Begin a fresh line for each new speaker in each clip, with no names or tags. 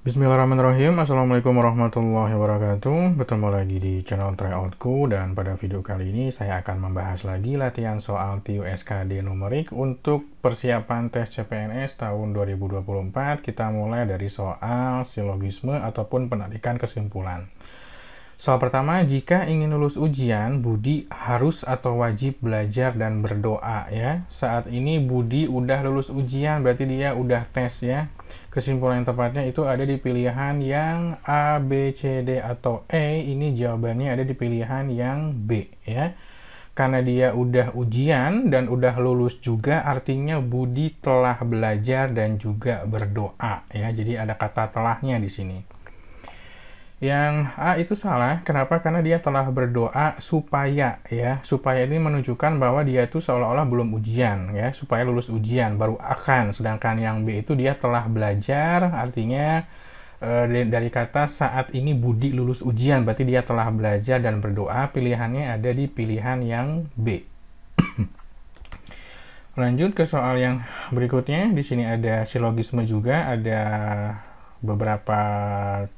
Bismillahirrahmanirrahim. Assalamualaikum warahmatullahi wabarakatuh. Bertemu lagi di channel tryoutku, dan pada video kali ini saya akan membahas lagi latihan soal TUSKD numerik untuk persiapan tes CPNS tahun 2024. Kita mulai dari soal silogisme ataupun penarikan kesimpulan. Soal pertama, jika ingin lulus ujian, Budi harus atau wajib belajar dan berdoa ya. Saat ini Budi udah lulus ujian, berarti dia udah tes ya. Kesimpulan yang tepatnya itu ada di pilihan yang A, B, C, D, atau E. Ini jawabannya ada di pilihan yang B ya. Karena dia udah ujian dan udah lulus juga, artinya Budi telah belajar dan juga berdoa ya. Jadi ada kata telahnya di sini. Yang A itu salah. Kenapa? Karena dia telah berdoa supaya ya. Supaya ini menunjukkan bahwa dia itu seolah-olah belum ujian ya, supaya lulus ujian baru akan. Sedangkan yang B itu dia telah belajar, artinya dari kata saat ini Budi lulus ujian, berarti dia telah belajar dan berdoa. Pilihannya ada di pilihan yang B. Lanjut ke soal yang berikutnya. Di sini ada silogisme juga, ada beberapa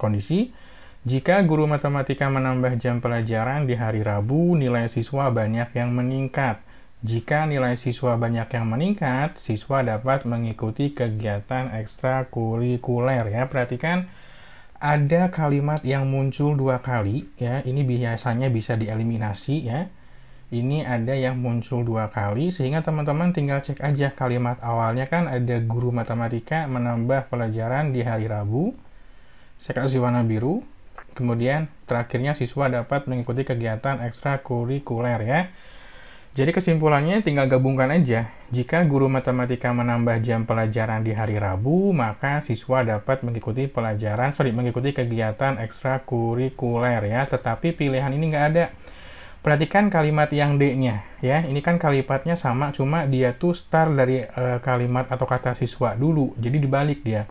kondisi. Jika guru matematika menambah jam pelajaran di hari Rabu, nilai siswa banyak yang meningkat. Jika nilai siswa banyak yang meningkat, siswa dapat mengikuti kegiatan ekstrakurikuler ya. Perhatikan ada kalimat yang muncul dua kali ya. Ini biasanya bisa dieliminasi ya. Ini ada yang muncul dua kali, sehingga teman-teman tinggal cek aja kalimat awalnya. Kan ada guru matematika menambah pelajaran di hari Rabu. Saya kasih warna biru. Kemudian terakhirnya siswa dapat mengikuti kegiatan ekstrakurikuler ya. Jadi kesimpulannya tinggal gabungkan aja. Jika guru matematika menambah jam pelajaran di hari Rabu, maka siswa dapat mengikuti mengikuti kegiatan ekstrakurikuler ya. Tetapi pilihan ini nggak ada. Perhatikan kalimat yang D-nya ya. Ini kan kalimatnya sama, cuma dia tuh start dari kalimat atau kata siswa dulu. Jadi dibalik dia.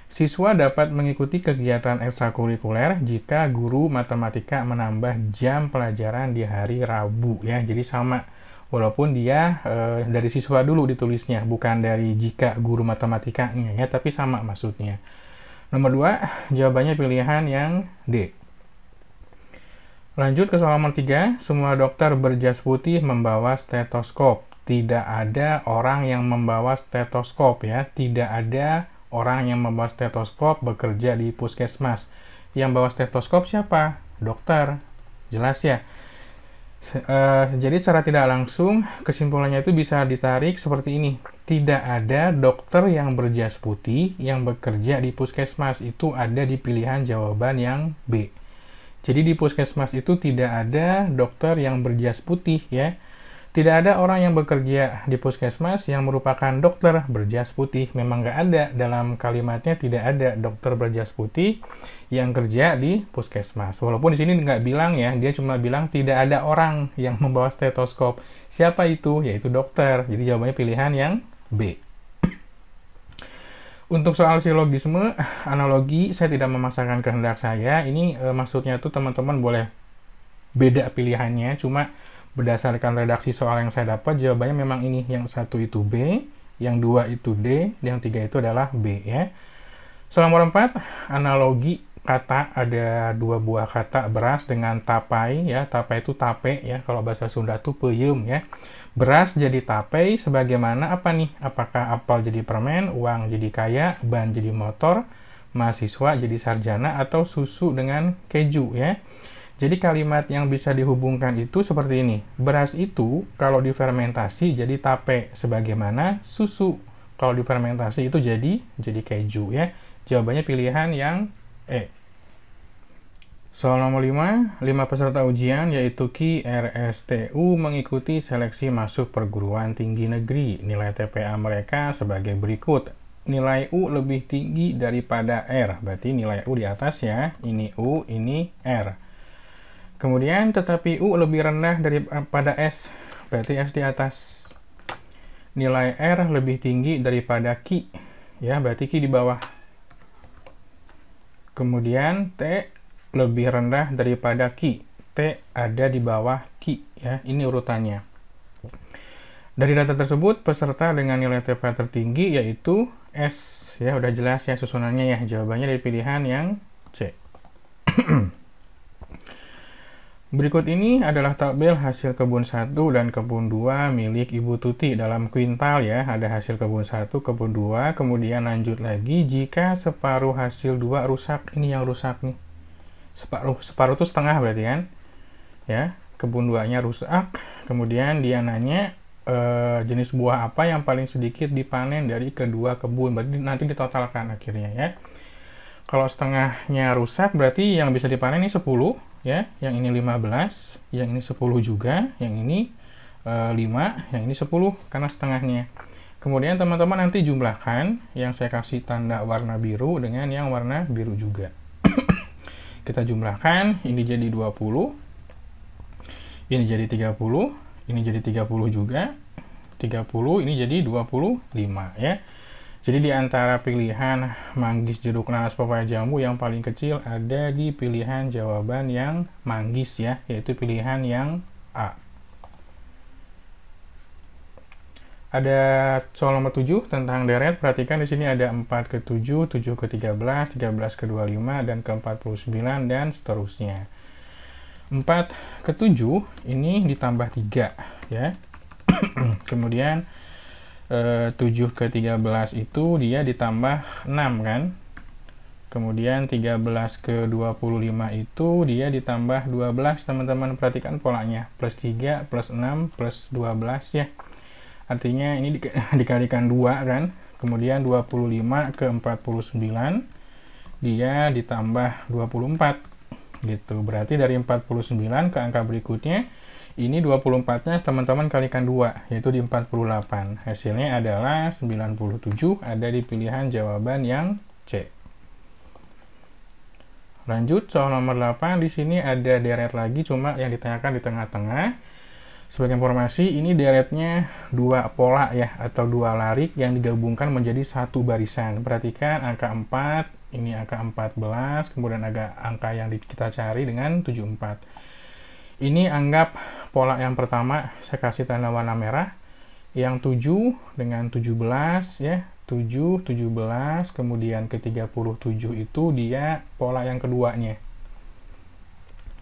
Siswa dapat mengikuti kegiatan ekstrakurikuler jika guru matematika menambah jam pelajaran di hari Rabu ya. Jadi sama, walaupun dia dari siswa dulu ditulisnya, bukan dari jika guru matematikanya ya, tapi sama maksudnya. Nomor 2, jawabannya pilihan yang D. Lanjut ke soal nomor 3, semua dokter berjas putih membawa stetoskop. Tidak ada orang yang membawa stetoskop ya, tidak ada orang yang membawa stetoskop bekerja di puskesmas. Yang bawa stetoskop siapa? Dokter. Jelas ya? Jadi secara tidak langsung kesimpulannya itu bisa ditarik seperti ini. Tidak ada dokter yang berjas putih yang bekerja di puskesmas. Itu ada di pilihan jawaban yang B. Jadi di puskesmas itu tidak ada dokter yang berjas putih ya. Tidak ada orang yang bekerja di puskesmas yang merupakan dokter berjas putih. Memang nggak ada, dalam kalimatnya tidak ada dokter berjas putih yang kerja di puskesmas. Walaupun di sini nggak bilang ya, dia cuma bilang tidak ada orang yang membawa stetoskop. Siapa itu? Yaitu dokter. Jadi jawabannya pilihan yang B. Untuk soal silogisme, analogi, saya tidak memaksakan kehendak saya. Ini maksudnya tuh teman-teman boleh beda pilihannya, cuma berdasarkan redaksi soal yang saya dapat, jawabannya memang ini. Yang satu itu B, yang dua itu D, yang tiga itu adalah B ya. Soal nomor 4, analogi kata. Ada dua buah kata, beras dengan tapai ya. Tapai itu tape ya, kalau bahasa Sunda itu peyem ya. Beras jadi tape sebagaimana apa nih? Apakah apel jadi permen, uang jadi kaya, ban jadi motor, mahasiswa jadi sarjana, atau susu dengan keju ya. Jadi kalimat yang bisa dihubungkan itu seperti ini. Beras itu kalau difermentasi jadi tape, sebagaimana susu kalau difermentasi itu jadi keju ya. Jawabannya pilihan yang E. Soal nomor 5, 5 peserta ujian yaitu Ki, RSTU mengikuti seleksi masuk perguruan tinggi negeri. Nilai TPA mereka sebagai berikut. Nilai U lebih tinggi daripada R, berarti nilai U di atas ya. Ini U, ini R. Kemudian tetapi U lebih rendah daripada S, berarti S di atas. Nilai R lebih tinggi daripada Ki, ya berarti Ki di bawah. Kemudian T lebih rendah daripada Ki, T ada di bawah Ki, ya ini urutannya. Dari data tersebut, peserta dengan nilai TPA tertinggi yaitu S Ya, udah jelas ya susunannya ya. Jawabannya dari pilihan yang C. Berikut ini adalah tabel hasil kebun 1 dan kebun 2 milik Ibu Tuti dalam kuintal ya. Ada hasil kebun 1, kebun 2, kemudian lanjut lagi jika separuh hasil 2 rusak. Ini yang rusak nih. Separuh itu setengah berarti kan? Ya, kebun 2-nya rusak. Kemudian dia nanya jenis buah apa yang paling sedikit dipanen dari kedua kebun. Berarti nanti ditotalkan akhirnya ya. Kalau setengahnya rusak berarti yang bisa dipanen ini 10 ya, yang ini 15, yang ini 10 juga, yang ini 5, yang ini 10 karena setengahnya. Kemudian teman-teman nanti jumlahkan yang saya kasih tanda warna biru dengan yang warna biru juga. Kita jumlahkan, ini jadi 20, ini jadi 30, ini jadi 30 juga, 30, ini jadi 25 ya. Jadi di antara pilihan manggis, jeruk, nanas, pepaya, jambu yang paling kecil ada di pilihan jawaban yang manggis ya, yaitu pilihan yang A. Ada soal nomor 7 tentang deret. Perhatikan di sini ada 4 ke 7, 7 ke 13, 13 ke 25 dan ke 49 dan seterusnya. 4 ke 7 ini ditambah 3 ya. Kemudian 7 ke 13 itu dia ditambah 6 kan. Kemudian 13 ke 25 itu dia ditambah 12. Teman-teman perhatikan polanya. Plus 3, plus 6, plus 12 ya. Artinya ini dikalikan 2 kan. Kemudian 25 ke 49 dia ditambah 24. Gitu. Berarti dari 49 ke angka berikutnya ini 24-nya teman-teman kalikan 2 yaitu di 48. Hasilnya adalah 97, ada di pilihan jawaban yang C. Lanjut soal nomor 8. Di sini ada deret lagi, cuma yang ditanyakan di tengah-tengah. Sebagai informasi, ini deretnya 2 pola ya atau 2 larik yang digabungkan menjadi satu barisan. Perhatikan angka 4, ini angka 14, kemudian ada angka yang kita cari dengan 74. Ini anggap pola yang pertama, saya kasih tanda warna merah. Yang 7 dengan 17 ya, 7, 17, kemudian ke 37 itu dia pola yang keduanya.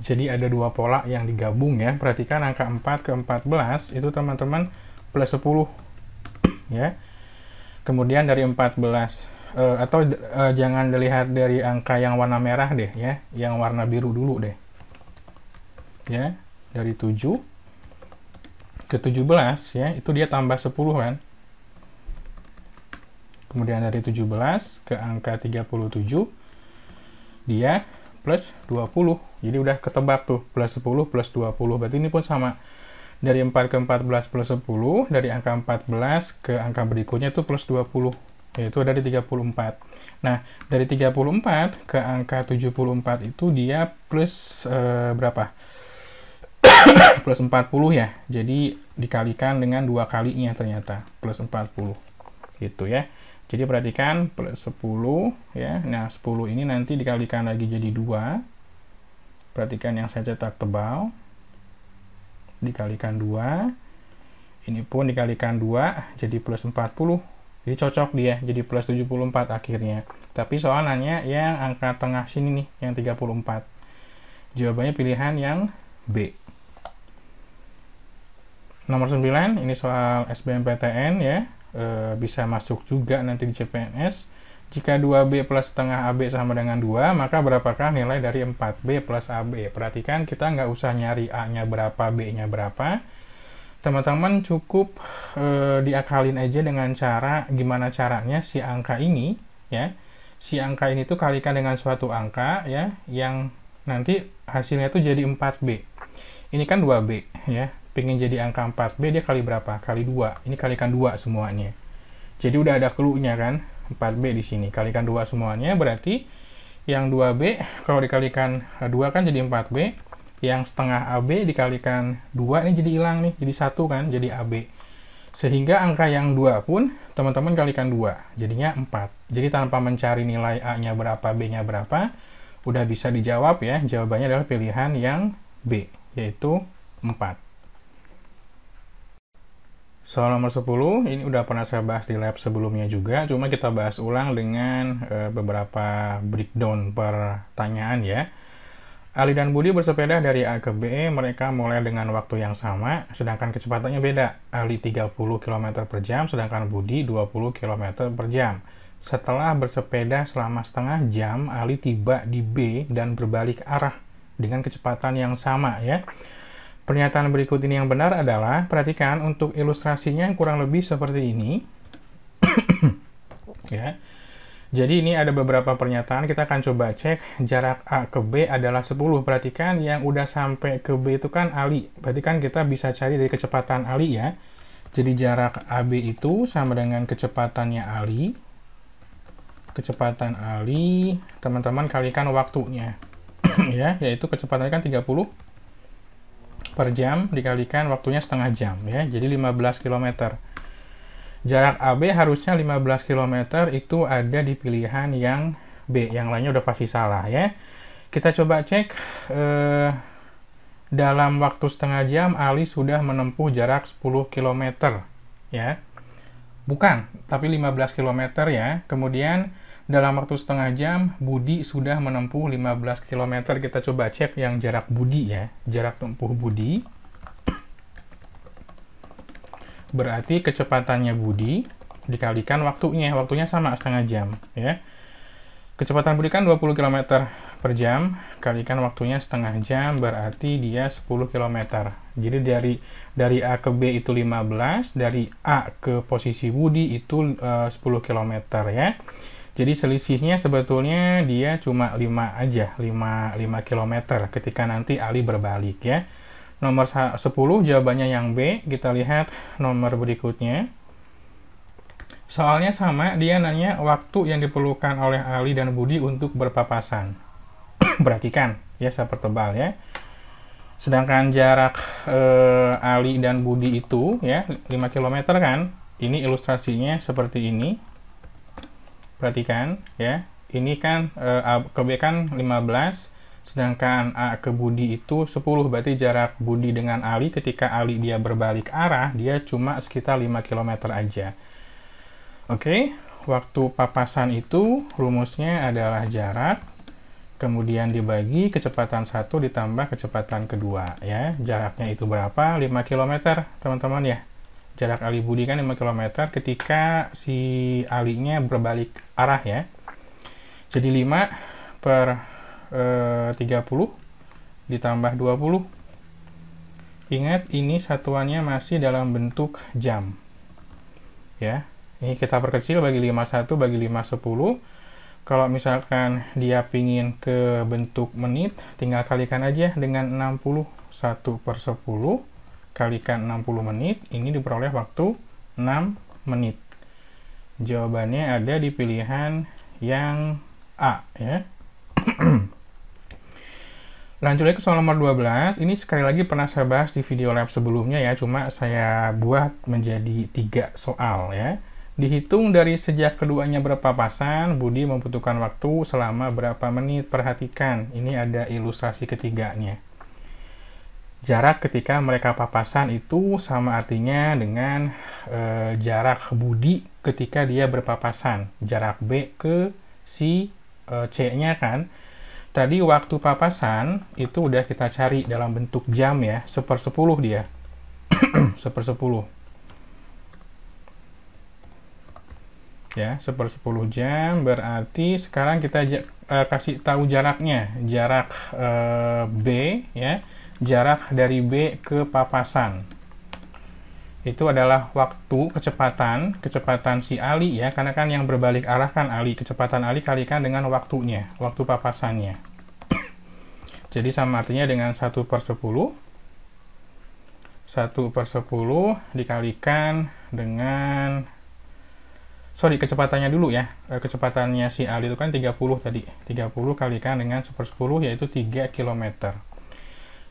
Jadi ada 2 pola yang digabung ya. Perhatikan angka 4 ke 14 itu teman-teman plus 10 ya. Kemudian dari 14 jangan dilihat dari angka yang warna merah deh ya, yang warna biru dulu deh. Ya, dari 7 ke 17 ya, itu dia tambah 10 kan. Kemudian dari 17 ke angka 37 dia plus 20. Jadi udah ketebak tuh, plus 10 plus 20. Berarti ini pun sama. Dari 4 ke 14 plus 10, dari angka 14 ke angka berikutnya itu plus 20. Yaitu dari 34. Nah, dari 34 ke angka 74 itu dia plus berapa? Plus 40 ya. Jadi dikalikan dengan 2 kalinya ternyata. Plus 40. Gitu ya. Jadi perhatikan plus 10 ya. Nah, 10 ini nanti dikalikan lagi jadi 2. Perhatikan yang saya cetak tebal. Dikalikan 2. Ini pun dikalikan 2 jadi plus 40. Jadi cocok dia, jadi plus 74 akhirnya. Tapi soalnya yang angka tengah sini nih, yang 34. Jawabannya pilihan yang B. Nomor 9, ini soal SBMPTN ya. Bisa masuk juga nanti di CPNS. Jika 2B plus setengah AB sama dengan 2, maka berapakah nilai dari 4B plus AB? Perhatikan, kita nggak usah nyari A-nya berapa, B-nya berapa. Teman-teman cukup diakalin aja dengan cara, gimana caranya si angka ini, ya. Si angka ini tuh kalikan dengan suatu angka, ya, yang nanti hasilnya tuh jadi 4B. Ini kan 2B, ya. Pengen jadi angka 4B, dia kali berapa? Kali 2. Ini kalikan 2 semuanya. Jadi udah ada clue-nya kan, 4B di sini. Kalikan 2 semuanya, berarti yang 2B, kalau dikalikan 2 kan jadi 4B. Yang setengah AB dikalikan 2, ini jadi hilang nih, jadi 1 kan, jadi AB. Sehingga angka yang 2 pun, teman-teman kalikan 2, jadinya 4. Jadi tanpa mencari nilai A-nya berapa, B-nya berapa, udah bisa dijawab ya, jawabannya adalah pilihan yang B, yaitu 4. Soal nomor 10, ini udah pernah saya bahas di lab sebelumnya juga, cuma kita bahas ulang dengan beberapa breakdown pertanyaan ya. Ali dan Budi bersepeda dari A ke B, mereka mulai dengan waktu yang sama, sedangkan kecepatannya beda. Ali 30 km per jam, sedangkan Budi 20 km per jam. Setelah bersepeda selama setengah jam, Ali tiba di B dan berbalik arah dengan kecepatan yang sama ya. Pernyataan berikut ini yang benar adalah, perhatikan untuk ilustrasinya kurang lebih seperti ini. Ya. Jadi ini ada beberapa pernyataan, kita akan coba cek jarak A ke B adalah 10. Perhatikan yang udah sampai ke B itu kan Ali. Berarti kan kita bisa cari dari kecepatan Ali ya. Jadi jarak AB itu sama dengan kecepatannya Ali. Kecepatan Ali, teman-teman kalikan waktunya. Ya, yaitu kecepatannya kan 30 per jam dikalikan waktunya setengah jam ya, jadi 15 km. Jarak AB harusnya 15 km, itu ada di pilihan yang B, yang lainnya udah pasti salah ya. Kita coba cek dalam waktu setengah jam Ali sudah menempuh jarak 10 km ya. Bukan, tapi 15 km ya. Kemudian dalam waktu setengah jam, Budi sudah menempuh 15 km. Kita coba cek yang jarak Budi ya. Jarak tempuh Budi. Berarti kecepatannya Budi dikalikan waktunya. Waktunya sama, setengah jam ya. Kecepatan Budi kan 20 km per jam. Kalikan waktunya setengah jam, berarti dia 10 km. Jadi dari A ke B itu 15. Dari A ke posisi Budi itu 10 km ya. Jadi selisihnya sebetulnya dia cuma 5 aja, 5 km ketika nanti Ali berbalik ya. Nomor 10 jawabannya yang B. Kita lihat nomor berikutnya. Soalnya sama, dia nanya waktu yang diperlukan oleh Ali dan Budi untuk berpapasan. Perhatikan ya, saya pertebal ya. Sedangkan jarak Ali dan Budi itu ya 5 km kan. Ini ilustrasinya seperti ini. Perhatikan ya, ini kan A ke B kan 15, sedangkan A ke Budi itu 10, berarti jarak Budi dengan Ali ketika Ali dia berbalik arah, dia cuma sekitar 5 km aja. Oke, waktu papasan itu rumusnya adalah jarak, kemudian dibagi kecepatan 1 ditambah kecepatan kedua ya. Jaraknya itu berapa? 5 km teman-teman ya. Jarak Ali Budi kan 5 km ketika si Ali-nya berbalik arah ya. Jadi 5 per 30 ditambah 20. Ingat, ini satuannya masih dalam bentuk jam. Ya, ini kita perkecil bagi 51 bagi 510. Kalau misalkan dia pingin ke bentuk menit, tinggal kalikan aja dengan 60. 1 per 10 kalikan 60 menit, ini diperoleh waktu 6 menit. Jawabannya ada di pilihan yang A ya. Lanjut lagi ke soal nomor 12. Ini sekali lagi pernah saya bahas di video lab sebelumnya ya, cuma saya buat menjadi 3 soal ya. Dihitung dari sejak keduanya berpapasan, Budi membutuhkan waktu selama berapa menit. Perhatikan, ini ada ilustrasi ketiganya. Jarak ketika mereka papasan itu sama artinya dengan jarak Budi ketika dia berpapasan. Jarak B ke si C-nya kan. Tadi waktu papasan itu udah kita cari dalam bentuk jam ya. 1/10 dia. 1/10. Ya, 1/10 jam berarti sekarang kita kasih tahu jaraknya. Jarak B ya. Jarak dari B ke papasan itu adalah waktu kecepatan si Ali ya, karena kan yang berbalik arah kan Ali, kecepatan Ali kalikan dengan waktunya, waktu papasannya. Jadi sama artinya dengan 1/10. 1/10 dikalikan dengan kecepatannya dulu ya. Kecepatannya si Ali itu kan 30 tadi. 30 kalikan dengan 1/10 yaitu 3 km.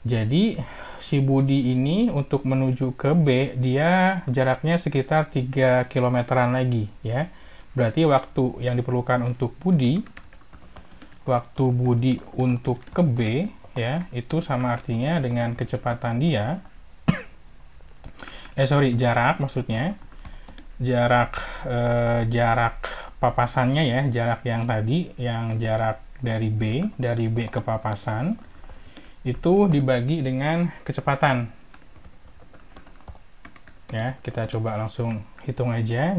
Jadi si Budi ini untuk menuju ke B dia jaraknya sekitar 3 kilometeran lagi ya. Berarti waktu yang diperlukan untuk Budi, waktu Budi untuk ke B ya, itu sama artinya dengan kecepatan dia jarak maksudnya. Jarak papasannya ya, jarak yang tadi, yang jarak dari B ke papasan, itu dibagi dengan kecepatan. Ya, kita coba langsung hitung aja,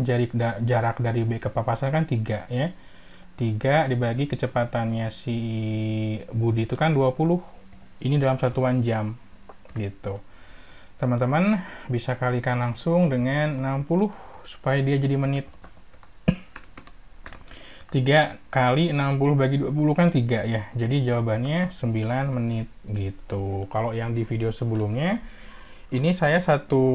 jarak dari B ke papasan kan 3 ya. 3 dibagi kecepatannya si Budi itu kan 20. Ini dalam satuan jam, gitu. Teman-teman bisa kalikan langsung dengan 60 supaya dia jadi menit. 3 kali 60 bagi 20 kan 3 ya. Jadi jawabannya 9 menit gitu. Kalau yang di video sebelumnya, ini saya satu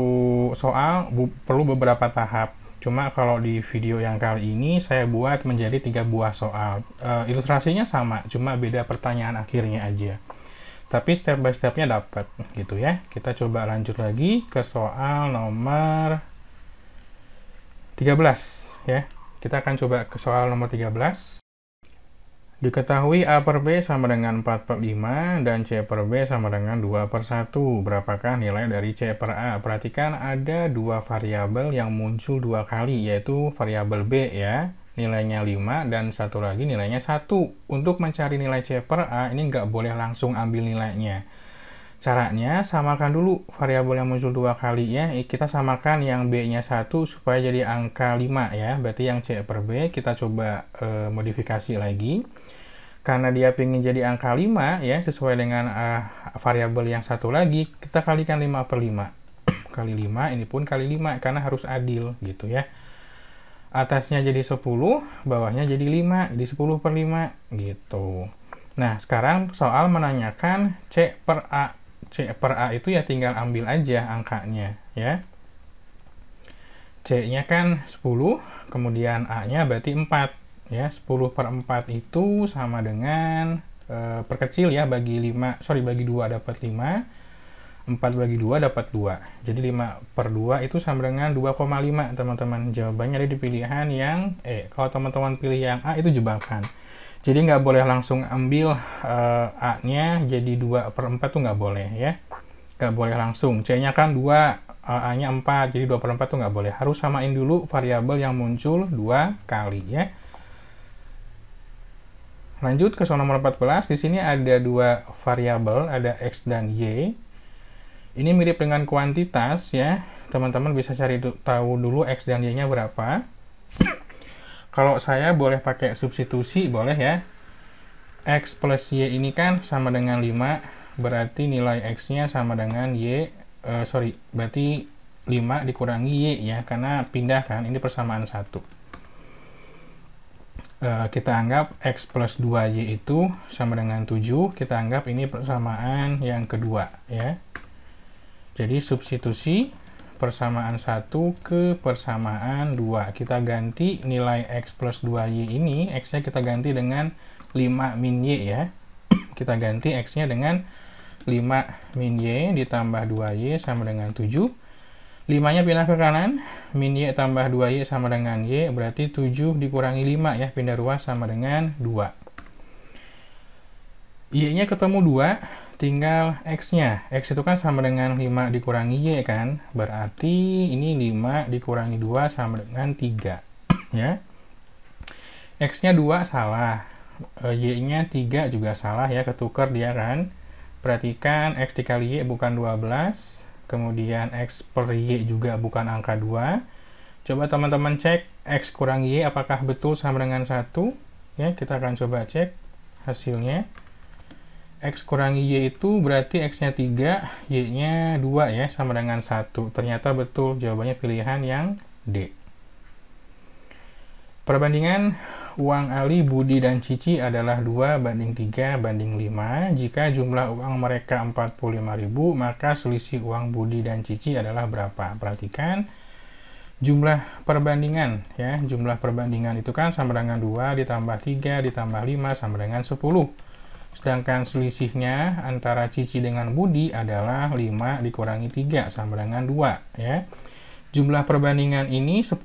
soal perlu beberapa tahap. Cuma kalau di video yang kali ini saya buat menjadi 3 buah soal. Ilustrasinya sama, cuma beda pertanyaan akhirnya aja. Tapi step by stepnya dapat gitu ya. Kita coba lanjut lagi ke soal nomor 13 ya. Kita akan coba ke soal nomor 13. Diketahui A per B sama dengan 4/5 dan C per B sama dengan 2/1. Berapakah nilai dari C per A? Perhatikan ada dua variabel yang muncul dua kali, yaitu variabel B ya, nilainya 5, dan satu lagi nilainya 1. Untuk mencari nilai C per A, ini nggak boleh langsung ambil nilainya. Caranya, samakan dulu variabel yang muncul dua kali ya. Kita samakan yang B-nya 1 supaya jadi angka 5 ya. Berarti yang C per B kita coba modifikasi lagi. Karena dia ingin jadi angka 5 ya, sesuai dengan variabel yang satu lagi, kita kalikan 5/5. Kali 5, ini pun kali 5, karena harus adil gitu ya. Atasnya jadi 10, bawahnya jadi 5, jadi 10/5 gitu. Nah, sekarang soal menanyakan C per A. C per A itu ya tinggal ambil aja angkanya ya. C-nya kan 10, kemudian A-nya berarti 4 ya. 10/4 itu sama dengan perkecil ya, bagi 2 dapat 5, 4 bagi 2 dapat 2. Jadi 5/2 itu sama dengan 2,5 teman-teman. Jawabannya ada di pilihan yang E. Kalau teman-teman pilih yang A itu jebakan. Jadi nggak boleh langsung ambil A-nya jadi 2/4 tuh nggak boleh ya. Nggak boleh langsung. C-nya kan 2, A-nya 4, jadi 2/4 tuh nggak boleh. Harus samain dulu variabel yang muncul 2 kali ya. Lanjut ke soal nomor 14. Di sini ada dua variabel, ada X dan Y. Ini mirip dengan kuantitas ya. Teman-teman bisa cari tahu dulu X dan Y-nya berapa. Kalau saya boleh pakai substitusi, boleh ya. X plus Y ini kan sama dengan 5, berarti nilai X-nya sama dengan berarti 5 dikurangi Y ya, karena pindah kan, ini persamaan 1. Kita anggap X plus 2Y itu sama dengan 7, kita anggap ini persamaan yang kedua ya. Jadi substitusi persamaan 1 ke persamaan 2. Kita ganti nilai X plus 2Y ini, X-nya kita ganti dengan 5 min Y ya. Kita ganti X-nya dengan 5 min Y ditambah 2Y sama dengan 7. 5-nya pindah ke kanan, min Y tambah 2Y sama dengan Y, berarti 7 dikurangi 5 ya, pindah ruas sama dengan 2. Y-nya ketemu 2. Tinggal X-nya. X itu kan sama dengan 5 dikurangi Y kan. Berarti ini 5 dikurangi 2 sama dengan 3. Ya. X-nya 2 salah. Y-nya 3 juga salah ya. Ketukar dia kan. Perhatikan X dikali Y bukan 12. Kemudian X per Y juga bukan angka 2. Coba teman-teman cek X kurang Y apakah betul sama dengan 1. Ya, kita akan coba cek hasilnya. X kurangi Y itu berarti X-nya 3, Y-nya 2 ya, sama dengan 1. Ternyata betul, jawabannya pilihan yang D. Perbandingan uang Ali, Budi, dan Cici adalah 2:3:5. Jika jumlah uang mereka 45.000, maka selisih uang Budi dan Cici adalah berapa? Perhatikan jumlah perbandingan ya. Jumlah perbandingan itu kan sama dengan 2 ditambah 3 ditambah 5 sama dengan 10. Sedangkan selisihnya antara Cici dengan Budi adalah 5 dikurangi 3 sama dengan 2 ya. Jumlah perbandingan ini 10,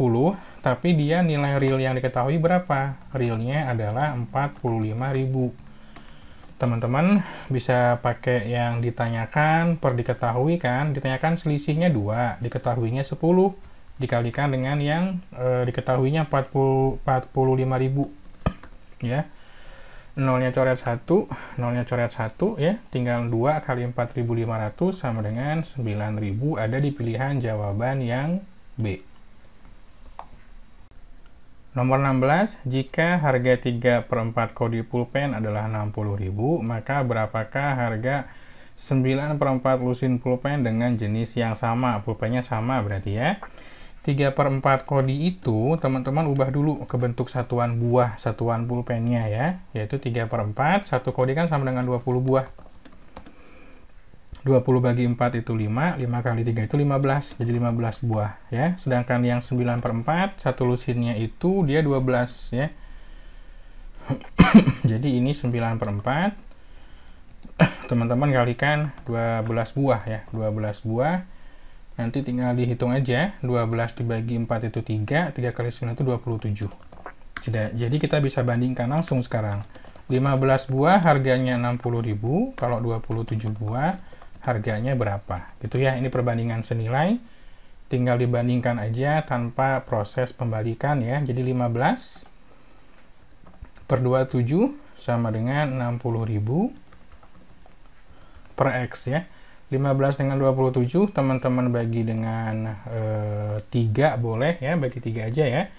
tapi dia nilai real yang diketahui berapa? Realnya adalah 45.000. teman-teman bisa pakai yang ditanyakan per diketahui kan, ditanyakan selisihnya 2, diketahuinya 10, dikalikan dengan yang diketahuinya 45.000 ya. Nolnya coret 1 ya, tinggal 2 kali 4.500 sama dengan 9.000, ada di pilihan jawaban yang B. Nomor 16, jika harga 3/4 kodi pulpen adalah 60.000, maka berapakah harga 9/4 lusin pulpen dengan jenis yang sama? Pulpennya sama berarti ya. 3/4 kodi itu teman-teman ubah dulu ke bentuk satuan buah, satuan pulpennya ya, yaitu 3/4, satu kodi kan sama dengan 20 buah. 20 bagi 4 itu 5, 5 kali 3 itu 15, jadi 15 buah ya. Sedangkan yang 9/4, satu lusinnya itu dia 12 ya. Jadi ini 9/4, teman-teman kalikan 12 buah ya, 12 buah. Nanti tinggal dihitung aja, 12 dibagi 4 itu 3, 3 kali 9 itu 27. Jadi kita bisa bandingkan langsung sekarang. 15 buah harganya 60.000, kalau 27 buah harganya berapa gitu ya. Ini perbandingan senilai, tinggal dibandingkan aja tanpa proses pembalikan ya. Jadi 15 per 27 sama dengan 60.000 per X ya. 15 dengan 27 teman-teman bagi dengan 3 boleh ya, bagi 3 aja ya.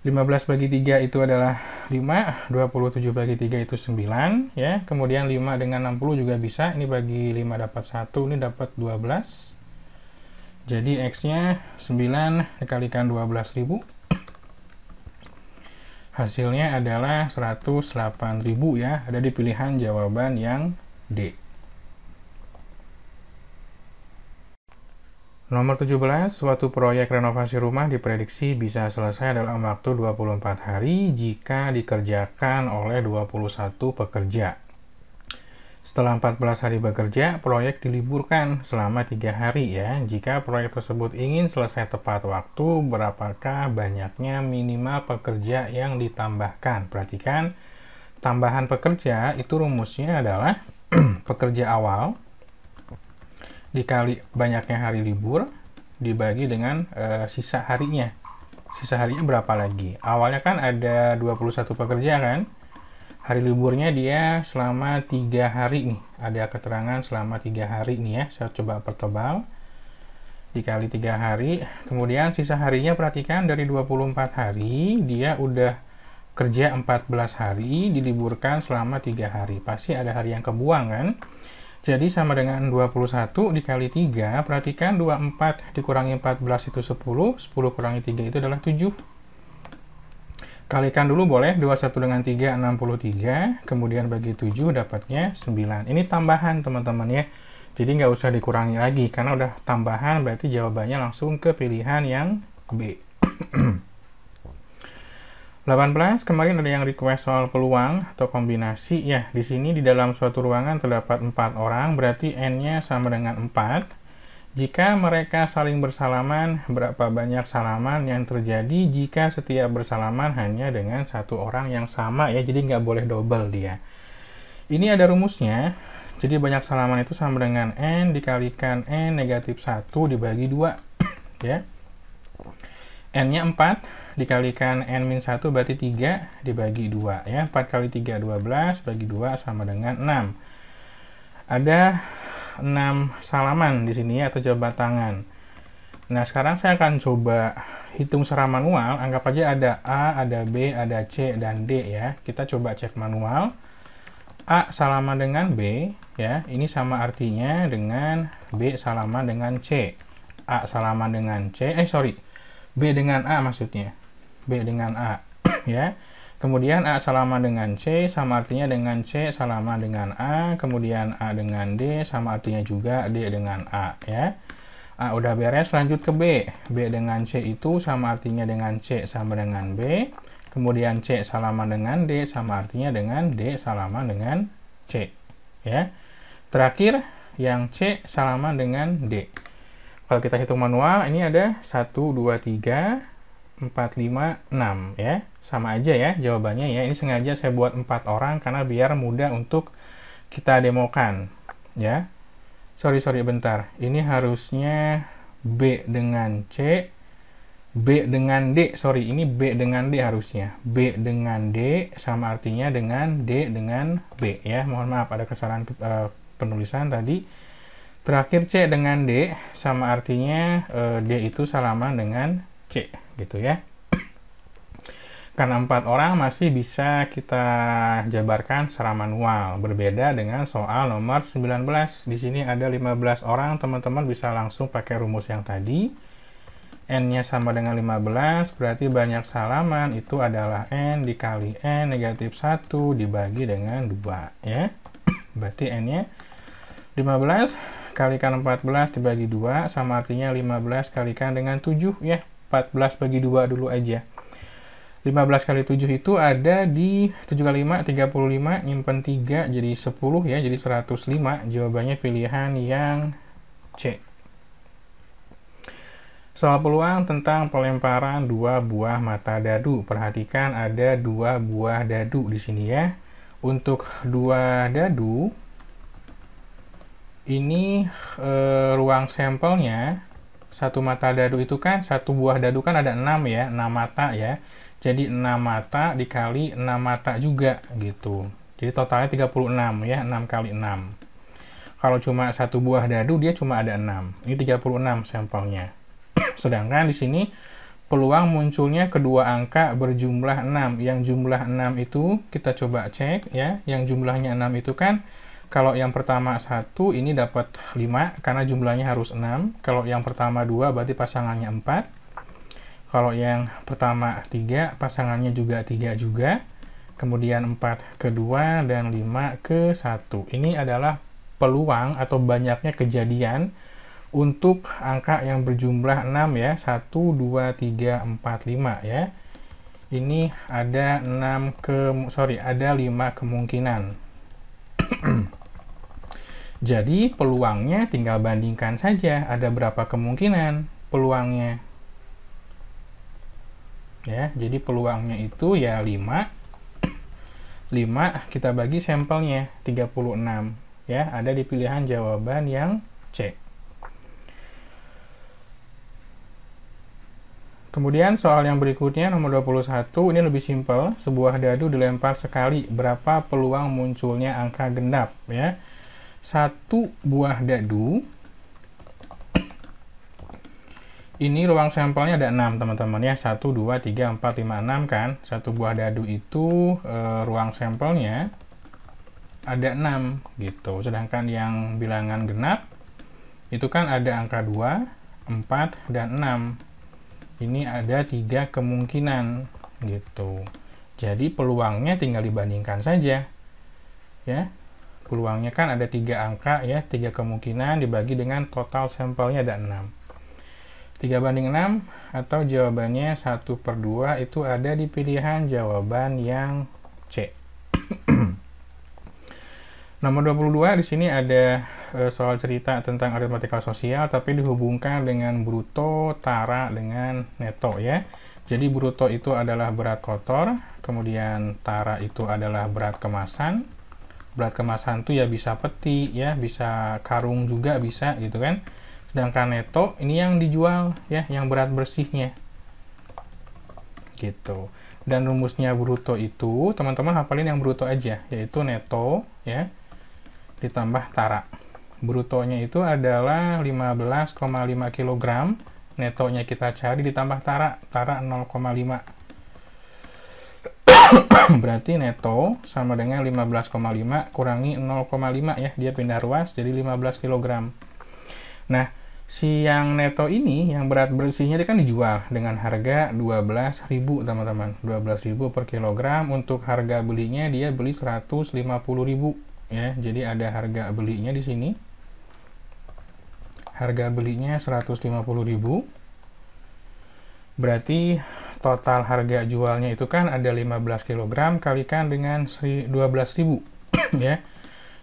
15 bagi 3 itu adalah 5, 27 bagi 3 itu 9 ya. Kemudian 5 dengan 60 juga bisa, ini bagi 5 dapat 1, ini dapat 12. Jadi X-nya 9 dikalikan 12.000. Hasilnya adalah 108.000 ya, ada di pilihan jawaban yang D. Nomor 17, suatu proyek renovasi rumah diprediksi bisa selesai dalam waktu 24 hari jika dikerjakan oleh 21 pekerja. Setelah 14 hari bekerja, proyek diliburkan selama 3 hari ya. Jika proyek tersebut ingin selesai tepat waktu, berapakah banyaknya minimal pekerja yang ditambahkan? Perhatikan, tambahan pekerja itu rumusnya adalah pekerja awal dikali banyaknya hari libur dibagi dengan sisa harinya. Sisa harinya berapa lagi? Awalnya kan ada 21 pekerja kan? Hari liburnya dia selama 3 hari nih. Ada keterangan selama 3 hari nih ya. Saya coba pertebal. Dikali 3 hari. Kemudian sisa harinya perhatikan dari 24 hari. Dia udah kerja 14 hari. Diliburkan selama 3 hari. Pasti ada hari yang kebuang kan? Jadi sama dengan 21 dikali 3, perhatikan 24 dikurangi 14 itu 10, 10 kurangi 3 itu adalah 7. Kalikan dulu boleh, 21 dengan 3, 63, kemudian bagi 7 dapatnya 9. Ini tambahan teman-teman ya, jadi nggak usah dikurangi lagi, karena udah tambahan berarti jawabannya langsung ke pilihan yang B. 18, kemarin ada yang request soal peluang atau kombinasi ya. Di sini di dalam suatu ruangan terdapat 4 orang, berarti N-nya sama dengan 4. Jika mereka saling bersalaman, berapa banyak salaman yang terjadi jika setiap bersalaman hanya dengan satu orang yang sama ya. Jadi nggak boleh double dia. Ini ada rumusnya. Jadi banyak salaman itu sama dengan N dikalikan N negatif 1 dibagi 2 ya. N-nya 4 dikalikan N-1 berarti 3 dibagi 2 ya. 4 kali 3 12 bagi 2 sama dengan 6. Ada 6 salaman di sini ya, atau jabat tangan. Nah, sekarang saya akan coba hitung secara manual. Anggap aja ada A, ada B, ada C dan D ya. Kita coba cek manual. A salaman dengan B ya. Ini sama artinya dengan B salaman dengan C. A salaman dengan C, B dengan A maksudnya. B dengan A ya. Kemudian A salaman dengan C sama artinya dengan C salaman dengan A. Kemudian A dengan D sama artinya juga D dengan A ya. A udah beres, lanjut ke B. B dengan C itu sama artinya dengan C sama dengan B. Kemudian C salaman dengan D sama artinya dengan D salaman dengan C ya. Terakhir yang C salaman dengan D. Kalau kita hitung manual, ini ada 1, 2, 3, 4, 5, 6 ya. Sama aja ya jawabannya ya. Ini sengaja saya buat 4 orang karena biar mudah untuk kita demokan ya. Sorry bentar. Ini harusnya B dengan C, B dengan D. Sorry, ini B dengan D harusnya. B dengan D sama artinya dengan D dengan B ya. Mohon maaf ada kesalahan penulisan tadi. Terakhir C dengan D sama artinya D itu salaman dengan C gitu ya. Karena 4 orang masih bisa kita jabarkan secara manual. Berbeda dengan soal nomor 19. Di sini ada 15 orang, teman-teman bisa langsung pakai rumus yang tadi. N-nya sama dengan 15, berarti banyak salaman itu adalah N dikali N negatif 1 dibagi dengan 2 ya. Berarti N-nya 15 kalikan 14 dibagi 2 sama artinya 15 kalikan dengan 7 ya. 14 bagi 2 dulu aja. 15 kali 7 itu ada di 7 kali 5, 35, nyimpen 3 jadi 10 ya, jadi 105. Jawabannya pilihan yang C. Soal peluang tentang pelemparan 2 buah mata dadu. Perhatikan ada 2 buah dadu di sini ya. Untuk 2 dadu, ini ruang sampelnya, satu mata dadu itu kan, satu buah dadu kan ada 6 ya, 6 mata ya. Jadi 6 mata dikali 6 mata juga gitu. Jadi totalnya 36 ya, 6 kali 6. Kalau cuma satu buah dadu dia cuma ada 6. Ini 36 sampelnya. Sedangkan di sini peluang munculnya kedua angka berjumlah 6. Yang jumlah 6 itu kita coba cek ya. Yang jumlahnya 6 itu kan kalau yang pertama 1 ini dapat 5 karena jumlahnya harus 6. Kalau yang pertama 2 berarti pasangannya 4. Kalau yang pertama 3, pasangannya juga 3 juga. Kemudian 4 ke 2 dan 5 ke 1. Ini adalah peluang atau banyaknya kejadian untuk angka yang berjumlah 6 ya. 1, 2, 3, 4, 5 ya. Ini ada 5 kemungkinan. Jadi peluangnya tinggal bandingkan saja. Ada berapa kemungkinan peluangnya. Ya, jadi peluangnya itu ya 5 kita bagi sampelnya 36 ya, ada di pilihan jawaban yang C. Kemudian soal yang berikutnya nomor 21, ini lebih simpel. Sebuah dadu dilempar sekali, berapa peluang munculnya angka genap ya. Satu buah dadu ini ruang sampelnya ada 6 teman-teman ya, 1, 2, 3, 4, 5, 6 kan. Satu buah dadu itu ruang sampelnya ada 6 gitu. Sedangkan yang bilangan genap itu kan ada angka 2, 4, dan 6. Ini ada 3 kemungkinan gitu. Jadi peluangnya tinggal dibandingkan saja ya. Peluangnya kan ada 3 angka ya, 3 kemungkinan dibagi dengan total sampelnya ada 6. 3 banding 6 atau jawabannya 1/2 itu ada di pilihan jawaban yang C. Nomor 22 di sini ada soal cerita tentang aritmatika sosial tapi dihubungkan dengan bruto, tara dengan neto ya. Jadi bruto itu adalah berat kotor, kemudian tara itu adalah berat kemasan. Berat kemasan itu ya bisa peti ya, bisa karung juga bisa gitu kan. Sedangkan neto ini yang dijual ya, yang berat bersihnya gitu. Dan rumusnya bruto itu teman-teman hafalin yang bruto aja, yaitu neto ya ditambah tara. Brutonya itu adalah 15,5 kg, netonya kita cari ditambah tara 0,5. Berarti neto sama dengan 15,5 kurangi 0,5 ya, dia pindah ruas jadi 15 kg. Nah, si yang neto ini, yang berat bersihnya dia kan dijual dengan harga 12.000 teman-teman. 12.000 per kilogram. Untuk harga belinya dia beli 150.000 ya. Jadi ada harga belinya di sini. Harga belinya 150.000. Berarti total harga jualnya itu kan ada 15 kg kalikan dengan 12.000 ya.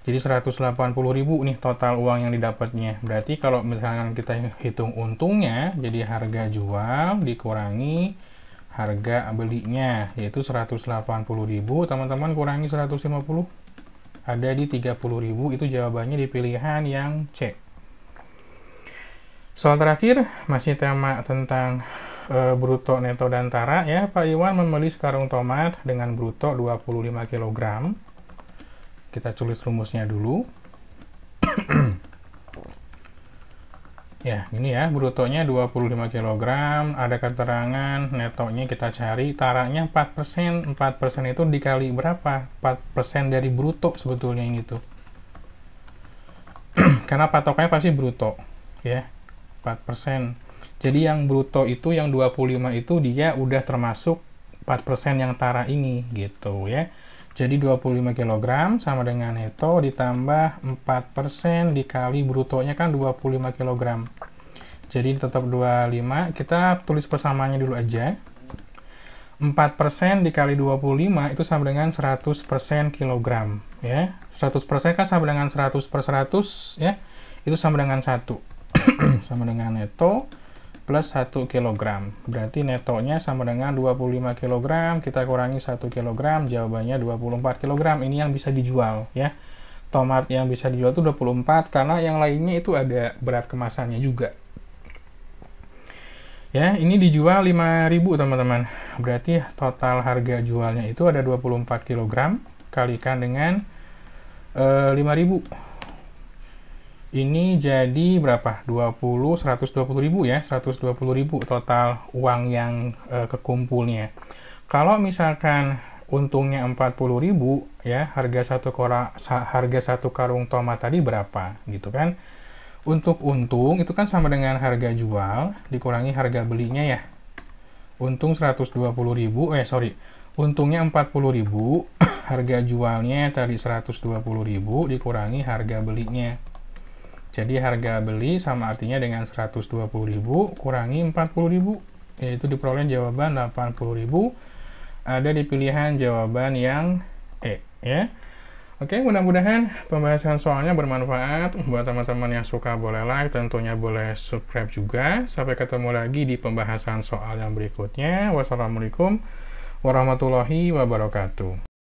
Jadi 180.000 nih total uang yang didapatnya. Berarti kalau misalkan kita hitung untungnya, jadi harga jual dikurangi harga belinya, yaitu 180.000. Teman-teman kurangi 150, ada di 30.000. Itu jawabannya di pilihan yang C. Soal terakhir masih tema tentang bruto, neto, dan tara ya. Pak Iwan membeli sekarung tomat dengan bruto 25 kg. Kita tulis rumusnya dulu. Ya, ini ya, brutonya 25 kg, ada keterangan, netonya kita cari, taranya 4%. 4% itu dikali berapa? 4% dari bruto sebetulnya ini tuh. Karena patokannya pasti bruto, ya, 4%. Jadi yang bruto itu, yang 25 itu dia udah termasuk 4% yang tara ini, gitu ya. Jadi 25 kg sama dengan neto ditambah 4% dikali brutonya kan 25 kg. Jadi tetap 25, kita tulis persamaannya dulu aja. 4% dikali 25 itu sama dengan 100% kilogram. Ya. 100% kan sama dengan 100/100, ya. Itu sama dengan 1. Sama dengan neto plus 1 kg. Berarti netonya sama dengan 25 kg, kita kurangi 1 kg, jawabannya 24 kg. Ini yang bisa dijual ya. Tomat yang bisa dijual itu 24 karena yang lainnya itu ada berat kemasannya juga. Ya, ini dijual 5.000 teman-teman. Berarti total harga jualnya itu ada 24 kg kalikan dengan 5.000. Ini jadi berapa? 120.000 ya, 120.000 total uang yang kekumpulnya. Kalau misalkan untungnya 40.000 ya, harga satu karung tomat tadi berapa gitu kan? Untuk untung itu kan sama dengan harga jual dikurangi harga belinya ya. Untung 120.000, untungnya 40.000, harga jualnya tadi 120.000 dikurangi harga belinya. Jadi harga beli sama artinya dengan 120.000 kurangi 40.000, yaitu diperoleh jawaban 80.000. Ada di pilihan jawaban yang E ya. Oke, mudah-mudahan pembahasan soalnya bermanfaat. Buat teman-teman yang suka boleh like, tentunya boleh subscribe juga. Sampai ketemu lagi di pembahasan soal yang berikutnya. Wassalamualaikum warahmatullahi wabarakatuh.